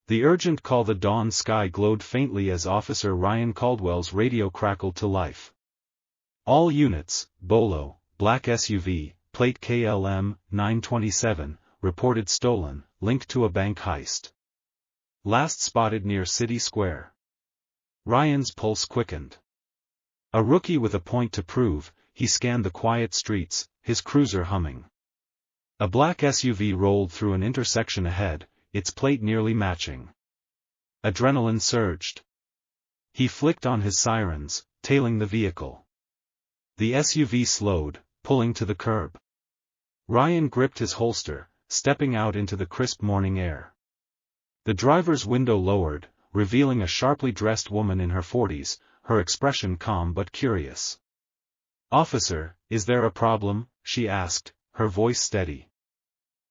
The urgent call. The dawn sky glowed faintly as Officer Ryan Caldwell's radio crackled to life. All units, Bolo, black SUV, plate KLM 927, reported stolen, linked to a bank heist. Last spotted near City Square. Ryan's pulse quickened. A rookie with a point to prove, he scanned the quiet streets, his cruiser humming. A black SUV rolled through an intersection ahead, its plate nearly matching. Adrenaline surged. He flicked on his sirens, tailing the vehicle. The SUV slowed, pulling to the curb. Ryan gripped his holster, stepping out into the crisp morning air. The driver's window lowered, revealing a sharply dressed woman in her 40s, her expression calm but curious. "Officer, is there a problem?" she asked, her voice steady.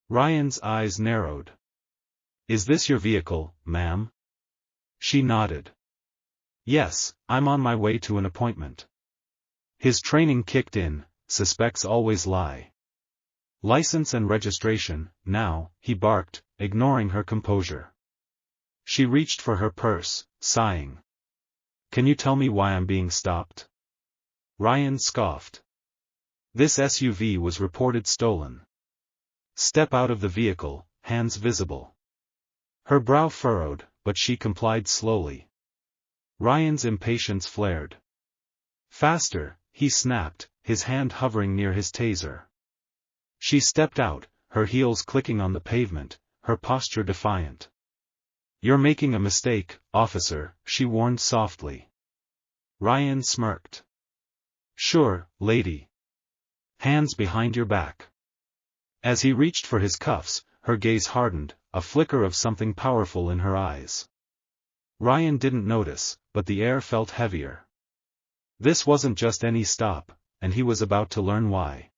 Ryan's eyes narrowed. "Is this your vehicle, ma'am?" She nodded. "Yes, I'm on my way to an appointment." His training kicked in, suspects always lie. "License and registration, now," he barked, ignoring her composure. She reached for her purse, sighing. "Can you tell me why I'm being stopped?" Ryan scoffed. "This SUV was reported stolen." "Step out of the vehicle, hands visible." Her brow furrowed, but she complied slowly. Ryan's impatience flared. "Faster," he snapped, his hand hovering near his taser. She stepped out, her heels clicking on the pavement, her posture defiant. "You're making a mistake, officer," she warned softly. Ryan smirked. "Sure, lady. Hands behind your back." As he reached for his cuffs, her gaze hardened, a flicker of something powerful in her eyes. Ryan didn't notice, but the air felt heavier. This wasn't just any stop, and he was about to learn why.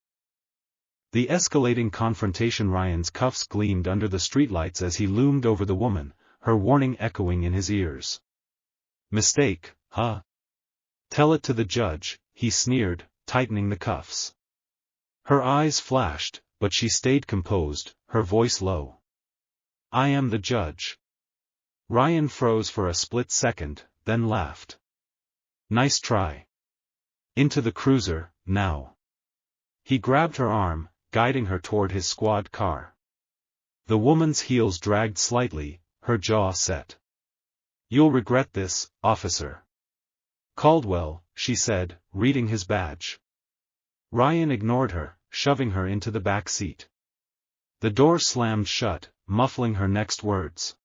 The escalating confrontation. Ryan's cuffs gleamed under the streetlights as he loomed over the woman, her warning echoing in his ears. "Mistake, huh? Tell it to the judge," he sneered, tightening the cuffs. Her eyes flashed, but she stayed composed, her voice low. "I am the judge." Ryan froze for a split second, then laughed. "Nice try. Into the cruiser, now." He grabbed her arm, guiding her toward his squad car. The woman's heels dragged slightly, her jaw set. "You'll regret this, officer." "Caldwell," she said, reading his badge. Ryan ignored her, shoving her into the back seat. The door slammed shut, muffling her next words.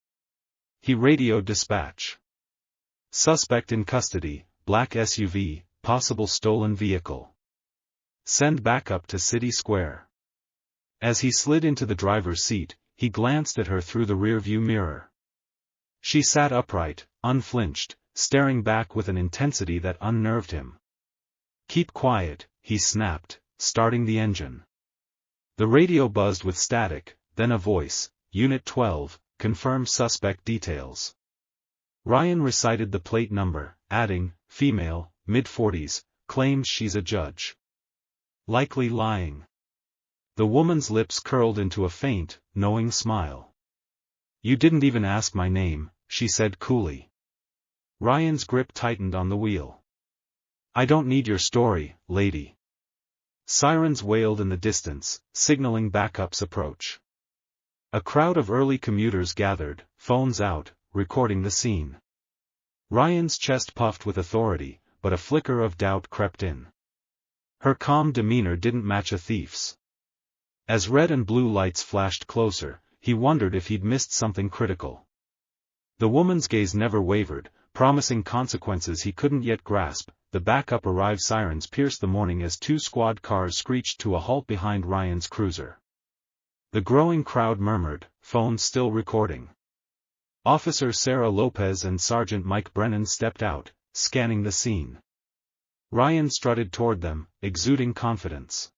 He radioed dispatch. "Suspect in custody, black SUV, possible stolen vehicle. Send backup to City Square." As he slid into the driver's seat, he glanced at her through the rearview mirror. She sat upright, unflinched, staring back with an intensity that unnerved him. "Keep quiet," he snapped, starting the engine. The radio buzzed with static, then a voice, "Unit 12, confirm suspect details." Ryan recited the plate number, adding, "Female, mid-40s, claims she's a judge. Likely lying." The woman's lips curled into a faint, knowing smile. "You didn't even ask my name," she said coolly. Ryan's grip tightened on the wheel. "I don't need your story, lady." Sirens wailed in the distance, signaling backup's approach. A crowd of early commuters gathered, phones out, recording the scene. Ryan's chest puffed with authority, but a flicker of doubt crept in. Her calm demeanor didn't match a thief's. As red and blue lights flashed closer, he wondered if he'd missed something critical. The woman's gaze never wavered, promising consequences he couldn't yet grasp. The backup arrived. Sirens pierced the morning as two squad cars screeched to a halt behind Ryan's cruiser. The growing crowd murmured, phones still recording. Officer Sarah Lopez and Sergeant Mike Brennan stepped out, scanning the scene. Ryan strutted toward them, exuding confidence.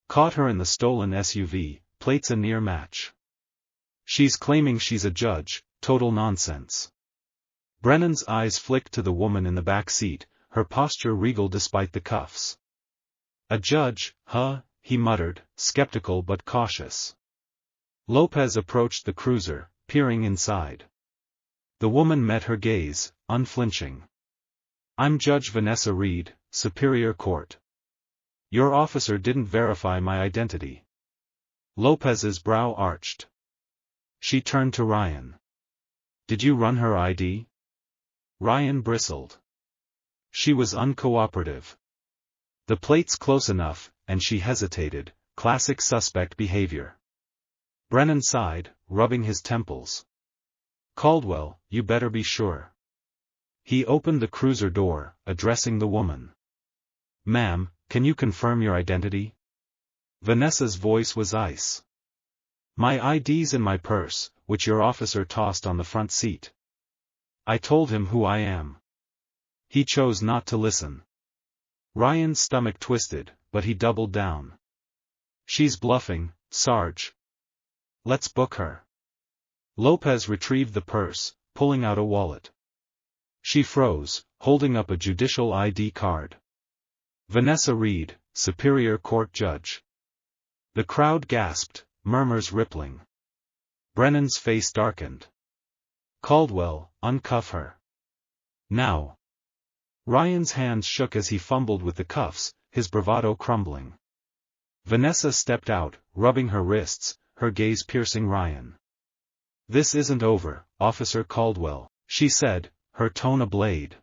"Caught her in the stolen SUV, plates a near match. She's claiming she's a judge, total nonsense." Brennan's eyes flicked to the woman in the back seat, her posture regal despite the cuffs. "A judge, huh?" he muttered, skeptical but cautious. Lopez approached the cruiser, peering inside. The woman met her gaze, unflinching. I'm Judge Vanessa Reed, Superior Court. Your officer didn't verify my identity. Lopez's brow arched. She turned to Ryan. Did you run her ID? Ryan bristled. She was uncooperative. The plate's close enough, and she hesitated, classic suspect behavior. Brennan sighed, rubbing his temples. Caldwell, you better be sure. He opened the cruiser door, addressing the woman. Ma'am, can you confirm your identity? Vanessa's voice was ice. My ID's in my purse, which your officer tossed on the front seat. I told him who I am. He chose not to listen. Ryan's stomach twisted, but he doubled down. She's bluffing, Sarge. Let's book her. Lopez retrieved the purse, pulling out a wallet. She froze, holding up a judicial ID card. Vanessa Reed, Superior Court Judge. The crowd gasped, murmurs rippling. Brennan's face darkened. Caldwell, uncuff her. Now. Ryan's hands shook as he fumbled with the cuffs, his bravado crumbling. Vanessa stepped out, rubbing her wrists, her gaze piercing Ryan. This isn't over, Officer Caldwell, she said, her tone a blade.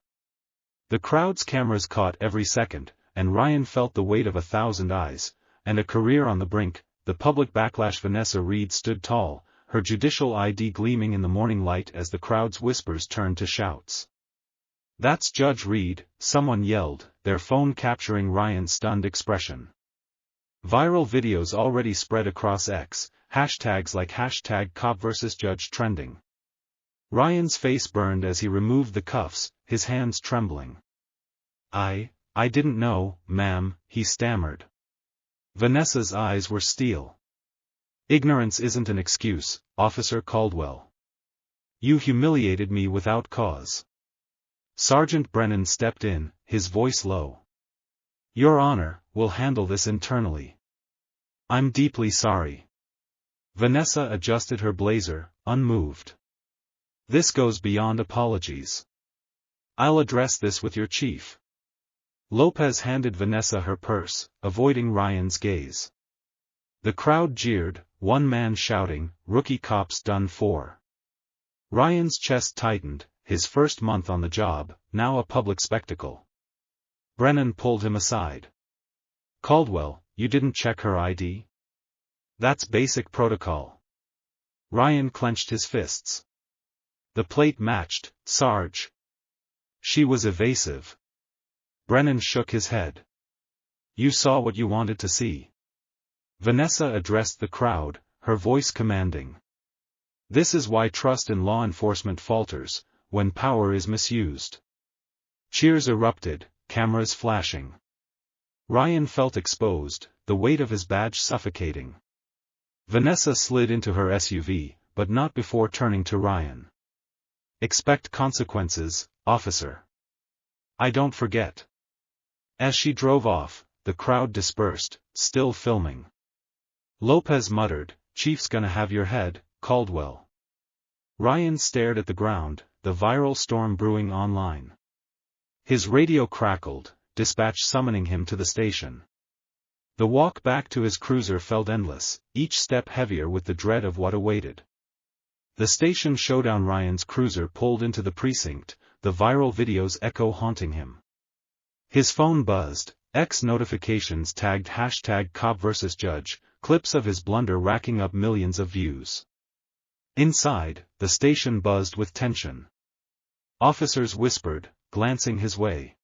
The crowd's cameras caught every second, and Ryan felt the weight of 1,000 eyes, and a career on the brink. The public backlash. Vanessa Reed stood tall, her judicial ID gleaming in the morning light as the crowd's whispers turned to shouts. That's Judge Reed, someone yelled, their phone capturing Ryan's stunned expression. Viral videos already spread across X, hashtags like #CopVSJudge trending. Ryan's face burned as he removed the cuffs, his hands trembling. I didn't know, ma'am, he stammered. Vanessa's eyes were steel. Ignorance isn't an excuse, Officer Caldwell. You humiliated me without cause. Sergeant Brennan stepped in, his voice low. Your Honor, we'll handle this internally. I'm deeply sorry. Vanessa adjusted her blazer, unmoved. This goes beyond apologies. I'll address this with your chief. Lopez handed Vanessa her purse, avoiding Ryan's gaze. The crowd jeered, one man shouting, "Rookie cop's done for." Ryan's chest tightened, his first month on the job, now a public spectacle. Brennan pulled him aside. Caldwell, you didn't check her ID? That's basic protocol. Ryan clenched his fists. The plate matched, Sarge. She was evasive. Brennan shook his head. You saw what you wanted to see. Vanessa addressed the crowd, her voice commanding. This is why trust in law enforcement falters, when power is misused. Cheers erupted, cameras flashing. Ryan felt exposed, the weight of his badge suffocating. Vanessa slid into her SUV, but not before turning to Ryan. Expect consequences, officer. I don't forget. As she drove off, the crowd dispersed, still filming. Lopez muttered, Chief's gonna have your head, Caldwell. Ryan stared at the ground, the viral storm brewing online. His radio crackled, dispatch summoning him to the station. The walk back to his cruiser felt endless, each step heavier with the dread of what awaited. The station showdown. Ryan's cruiser pulled into the precinct, the viral video's echo haunting him. His phone buzzed, X notifications tagged #CopVSJudge, clips of his blunder racking up millions of views. Inside, the station buzzed with tension. Officers whispered, glancing his way.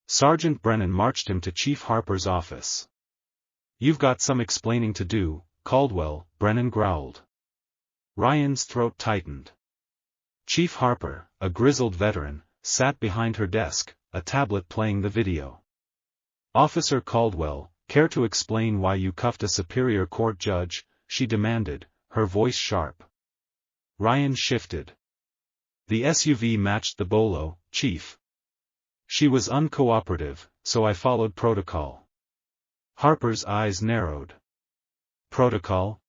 Sergeant Brennan marched him to Chief Harper's office. You've got some explaining to do, Caldwell, Brennan growled. Ryan's throat tightened. Chief Harper, a grizzled veteran, sat behind her desk, a tablet playing the video. Officer Caldwell, care to explain why you cuffed a Superior Court judge? She demanded, her voice sharp. Ryan shifted. The SUV matched the bolo, Chief. She was uncooperative, so I followed protocol. Harper's eyes narrowed. Protocol?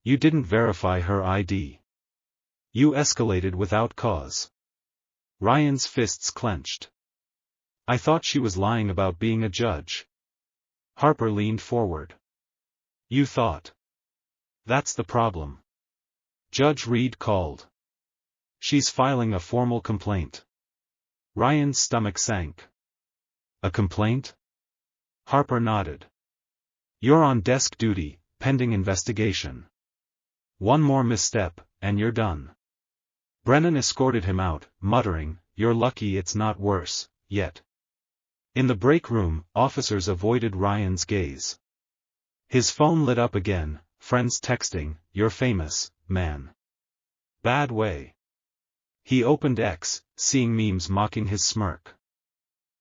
You didn't verify her ID. You escalated without cause. Ryan's fists clenched. I thought she was lying about being a judge. Harper leaned forward. You thought. That's the problem. Judge Reed called. She's filing a formal complaint. Ryan's stomach sank. A complaint? Harper nodded. You're on desk duty, pending investigation. One more misstep, and you're done. Brennan escorted him out, muttering, You're lucky it's not worse, yet. In the break room, officers avoided Ryan's gaze. His phone lit up again, friends texting, You're famous, man. Bad way. He opened X, seeing memes mocking his smirk.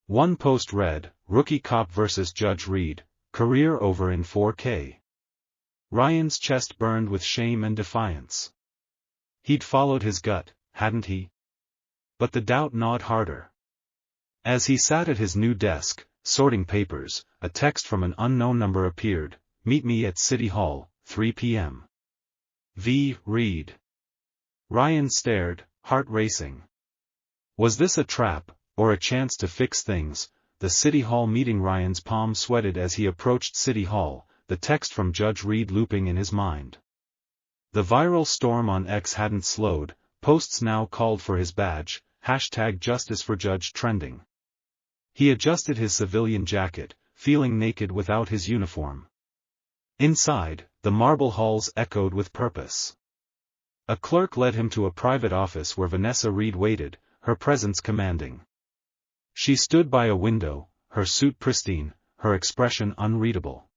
One post read, Rookie cop versus Judge Reed, career over in 4K. Ryan's chest burned with shame and defiance. He'd followed his gut, hadn't he? But the doubt gnawed harder. As he sat at his new desk, sorting papers, a text from an unknown number appeared, Meet me at City Hall, 3 p.m. V. Reed. Ryan stared, heart racing. Was this a trap, or a chance to fix things? The City Hall meeting. Ryan's palm sweated as he approached City Hall, the text from Judge Reed looping in his mind. The viral storm on X hadn't slowed, posts now called for his badge, #JusticeForJudge trending. He adjusted his civilian jacket, feeling naked without his uniform. Inside, the marble halls echoed with purpose. A clerk led him to a private office where Vanessa Reed waited, her presence commanding. She stood by a window, her suit pristine, her expression unreadable.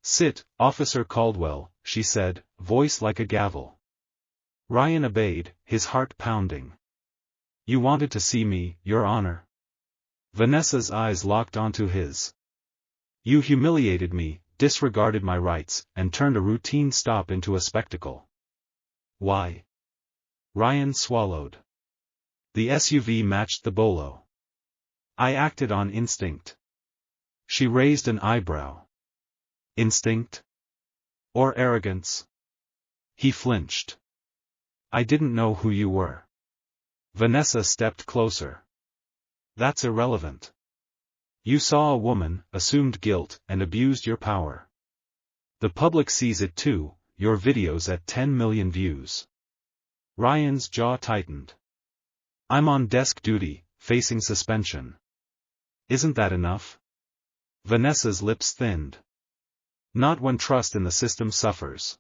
Sit, Officer Caldwell, she said, voice like a gavel. Ryan obeyed, his heart pounding. You wanted to see me, Your Honor. Vanessa's eyes locked onto his. You humiliated me, disregarded my rights, and turned a routine stop into a spectacle. Why? Ryan swallowed. The SUV matched the bolo. I acted on instinct. She raised an eyebrow. Instinct? Or arrogance? He flinched. I didn't know who you were. Vanessa stepped closer. That's irrelevant. You saw a woman, assumed guilt, and abused your power. The public sees it too, your videos at 10 million views. Ryan's jaw tightened. I'm on desk duty, facing suspension. Isn't that enough? Vanessa's lips thinned. Not when trust in the system suffers.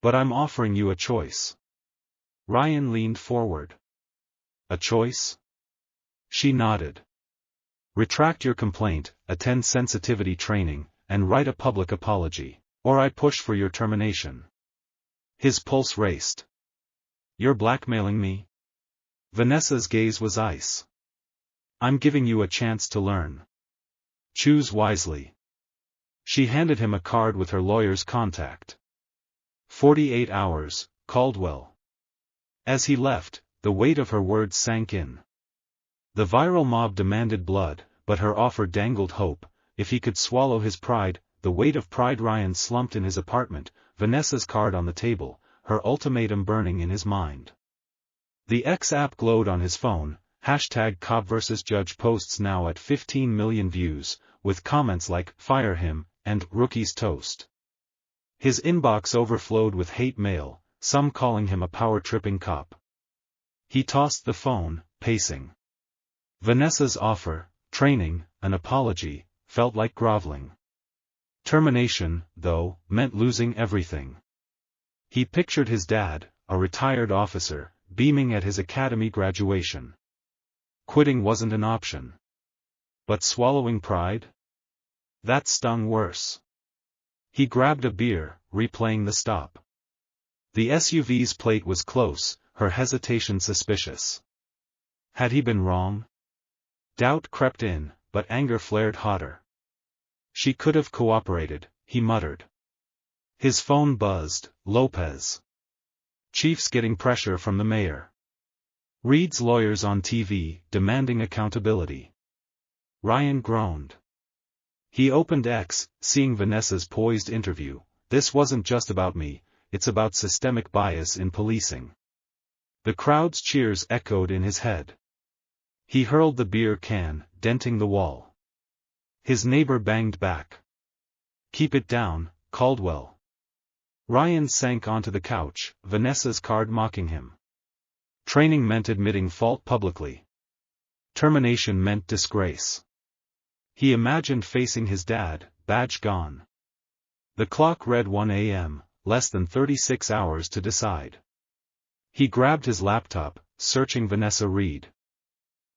But I'm offering you a choice. Ryan leaned forward. A choice? She nodded. Retract your complaint, attend sensitivity training, and write a public apology, or I push for your termination. His pulse raced. You're blackmailing me? Vanessa's gaze was ice. I'm giving you a chance to learn. Choose wisely. She handed him a card with her lawyer's contact. 48 hours, Caldwell. As he left, the weight of her words sank in. The viral mob demanded blood, but her offer dangled hope. If he could swallow his pride, the weight of pride. Ryan slumped in his apartment, Vanessa's card on the table, her ultimatum burning in his mind. The X app glowed on his phone, #Cop vs Judge posts now at 15 million views, with comments like, fire him, and rookie's toast. His inbox overflowed with hate mail, some calling him a power-tripping cop. He tossed the phone, pacing. Vanessa's offer, training, an apology, felt like groveling. Termination, though, meant losing everything. He pictured his dad, a retired officer, beaming at his academy graduation. Quitting wasn't an option. But swallowing pride? That stung worse. He grabbed a beer, replaying the stop. The SUV's plate was close, her hesitation suspicious. Had he been wrong? Doubt crept in, but anger flared hotter. She could have cooperated, he muttered. His phone buzzed, Lopez. Chief's getting pressure from the mayor. Reed's lawyers on TV, demanding accountability. Ryan groaned. He opened X, seeing Vanessa's poised interview. This wasn't just about me, it's about systemic bias in policing. The crowd's cheers echoed in his head. He hurled the beer can, denting the wall. His neighbor banged back. "Keep it down, Caldwell." Ryan sank onto the couch, Vanessa's card mocking him. Training meant admitting fault publicly. Termination meant disgrace. He imagined facing his dad, badge gone. The clock read 1 a.m., less than 36 hours to decide. He grabbed his laptop, searching Vanessa Reed.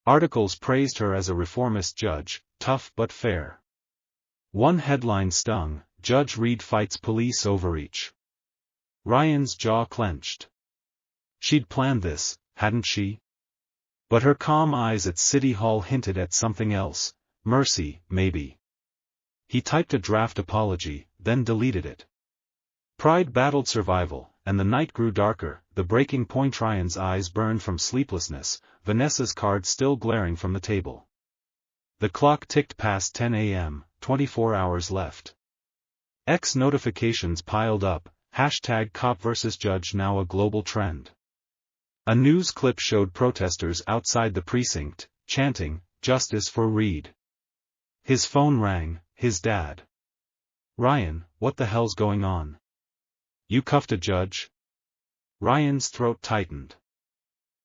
Articles praised her as a reformist judge, tough but fair. One headline stung, "Judge Reed fights police overreach." Ryan's jaw clenched. She'd planned this, hadn't she? But her calm eyes at City Hall hinted at something else, mercy, maybe. He typed a draft apology, then deleted it. Pride battled survival, and the night grew darker, the breaking point. Ryan's eyes burned from sleeplessness, Vanessa's card still glaring from the table. The clock ticked past 10 a.m., 24 hours left. X notifications piled up, #cop vs. judge now a global trend. A news clip showed protesters outside the precinct, chanting, "Justice for Reed." His phone rang, his dad. "Ryan, what the hell's going on? You cuffed a judge?" Ryan's throat tightened.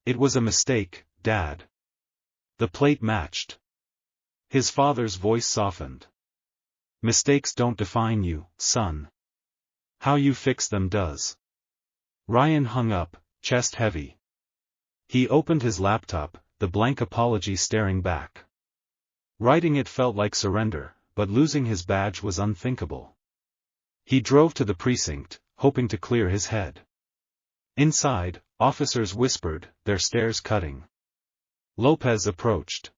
"It was a mistake, Dad." The plate matched. His father's voice softened. "Mistakes don't define you, son. How you fix them does." Ryan hung up, chest heavy. He opened his laptop, the blank apology staring back. Writing it felt like surrender, but losing his badge was unthinkable. He drove to the precinct, hoping to clear his head. Inside, officers whispered, their stares cutting. Lopez approached.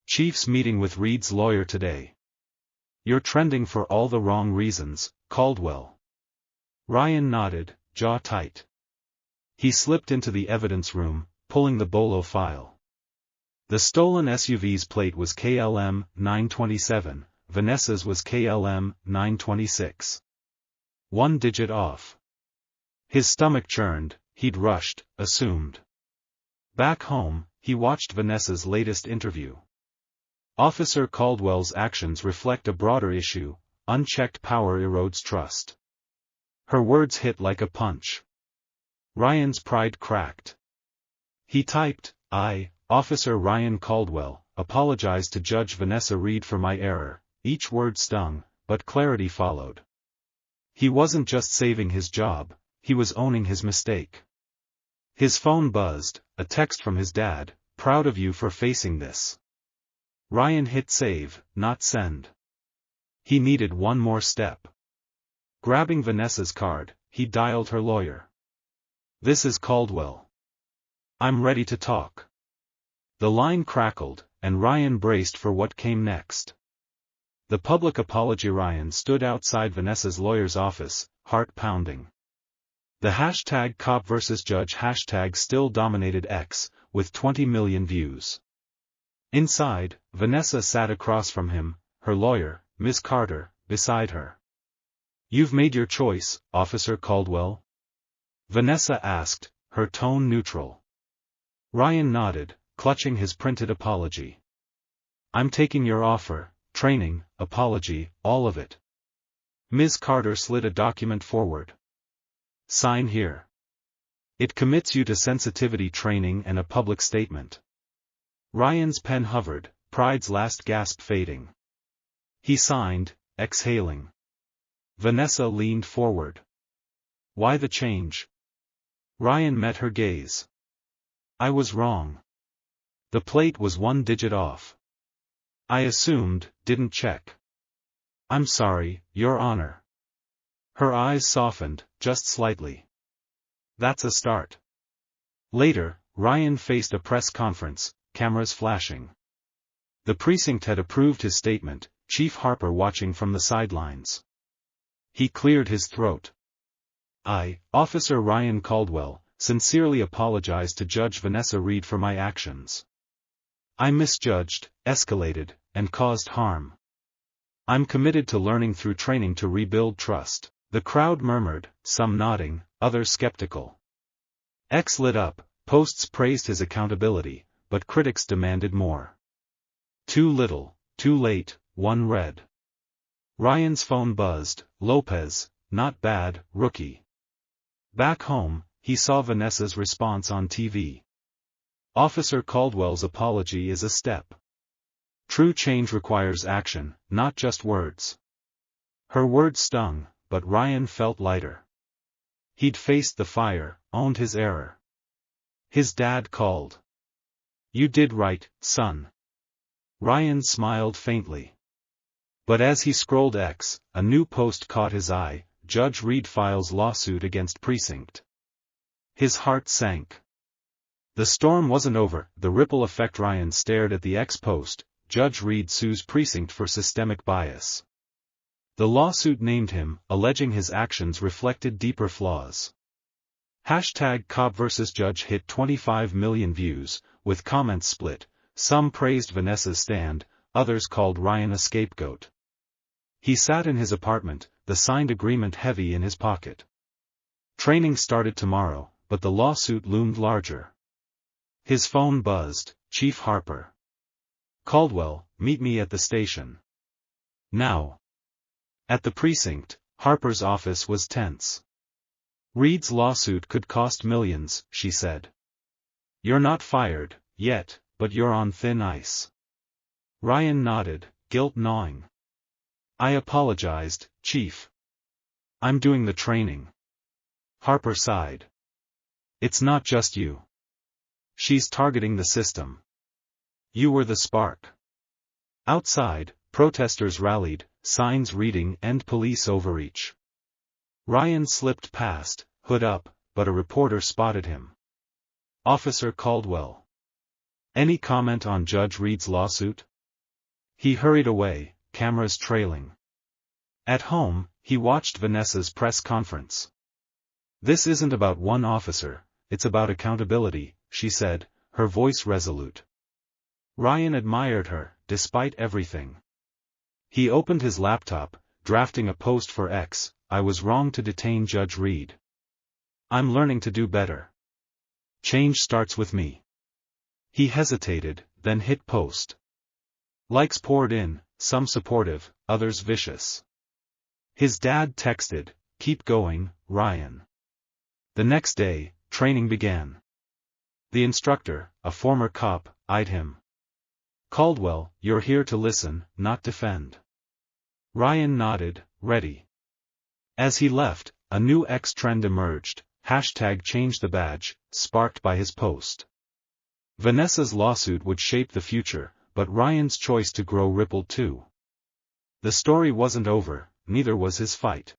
"Chief's meeting with Reed's lawyer today. You're trending for all the wrong reasons, Caldwell." Ryan nodded, jaw tight. He slipped into the evidence room, pulling the bolo file. The stolen SUV's plate was KLM 927, Vanessa's was KLM 926. 1 digit off. His stomach churned, he'd rushed, assumed. Back home, he watched Vanessa's latest interview. Officer Caldwell's actions reflect a broader issue: unchecked power erodes trust. Her words hit like a punch. Ryan's pride cracked. He typed, "I, Officer Ryan Caldwell, apologize to Judge Vanessa Reed for my error." Each word stung, but clarity followed. He wasn't just saving his job, he was owning his mistake. His phone buzzed, a text from his dad, "Proud of you for facing this." Ryan hit save, not send. He needed one more step. Grabbing Vanessa's card, he dialed her lawyer. "This is Caldwell. I'm ready to talk." The line crackled, and Ryan braced for what came next. The public apology. Ryan stood outside Vanessa's lawyer's office, heart pounding. The #cop vs. judge hashtag still dominated X, with 20 million views. Inside, Vanessa sat across from him, her lawyer, Ms. Carter, beside her. "You've made your choice, Officer Caldwell?" Vanessa asked, her tone neutral. Ryan nodded, clutching his printed apology. "I'm taking your offer, training, apology, all of it." Ms. Carter slid a document forward. "Sign here. It commits you to sensitivity training and a public statement." Ryan's pen hovered, pride's last gasp fading. He signed, exhaling. Vanessa leaned forward. "Why the change?" Ryan met her gaze. "I was wrong. The plate was 1 digit off. I assumed, didn't check. I'm sorry, Your Honor." Her eyes softened, just slightly. "That's a start." Later, Ryan faced a press conference, cameras flashing. The precinct had approved his statement, Chief Harper watching from the sidelines. He cleared his throat. "I, Officer Ryan Caldwell, sincerely apologize to Judge Vanessa Reed for my actions. I misjudged, escalated, and caused harm. I'm committed to learning through training to rebuild trust." The crowd murmured, some nodding, others skeptical. X lit up, Posts praised his accountability, but critics demanded more. Too little, too late, one read. Ryan's phone buzzed. Lopez, not bad, rookie. Back home, he saw Vanessa's response on TV. Officer Caldwell's apology is a step. True change requires action, not just words. Her words stung, but Ryan felt lighter. He'd faced the fire, owned his error. His dad called. "You did right, son." Ryan smiled faintly. But as he scrolled X, a new post caught his eye: Judge Reed files lawsuit against precinct. His heart sank. The storm wasn't over. The ripple effect. Ryan stared at the X post: Judge Reed sues precinct for systemic bias. The lawsuit named him, alleging his actions reflected deeper flaws. #Cop vs. Judge hit 25 million views, with comments split. Some praised Vanessa's stand, others called Ryan a scapegoat. He sat in his apartment, the signed agreement heavy in his pocket. Training started tomorrow, but the lawsuit loomed larger. His phone buzzed. "Chief Harper. Caldwell, meet me at the station. Now." At the precinct, Harper's office was tense. "Reed's lawsuit could cost millions," she said. "You're not fired, yet, but you're on thin ice." Ryan nodded, guilt gnawing. "I apologized, Chief. I'm doing the training." Harper sighed. "It's not just you. She's targeting the system. You were the spark." Outside, protesters rallied, signs reading "End Police Overreach." Ryan slipped past, hood up, but a reporter spotted him. "Officer Caldwell. Any comment on Judge Reed's lawsuit?" He hurried away, cameras trailing. At home, he watched Vanessa's press conference. "This isn't about one officer, it's about accountability," she said, her voice resolute. Ryan admired her, despite everything. He opened his laptop, drafting a post for X: "I was wrong to detain Judge Reed. I'm learning to do better. Change starts with me." He hesitated, then hit post. Likes poured in, some supportive, others vicious. His dad texted, "Keep going, Ryan." The next day, training began. The instructor, a former cop, eyed him. "Caldwell, you're here to listen, not defend." Ryan nodded, ready. As he left, a new X trend emerged: #change the badge, sparked by his post. Vanessa's lawsuit would shape the future, but Ryan's choice to grow rippled too. The story wasn't over, neither was his fight.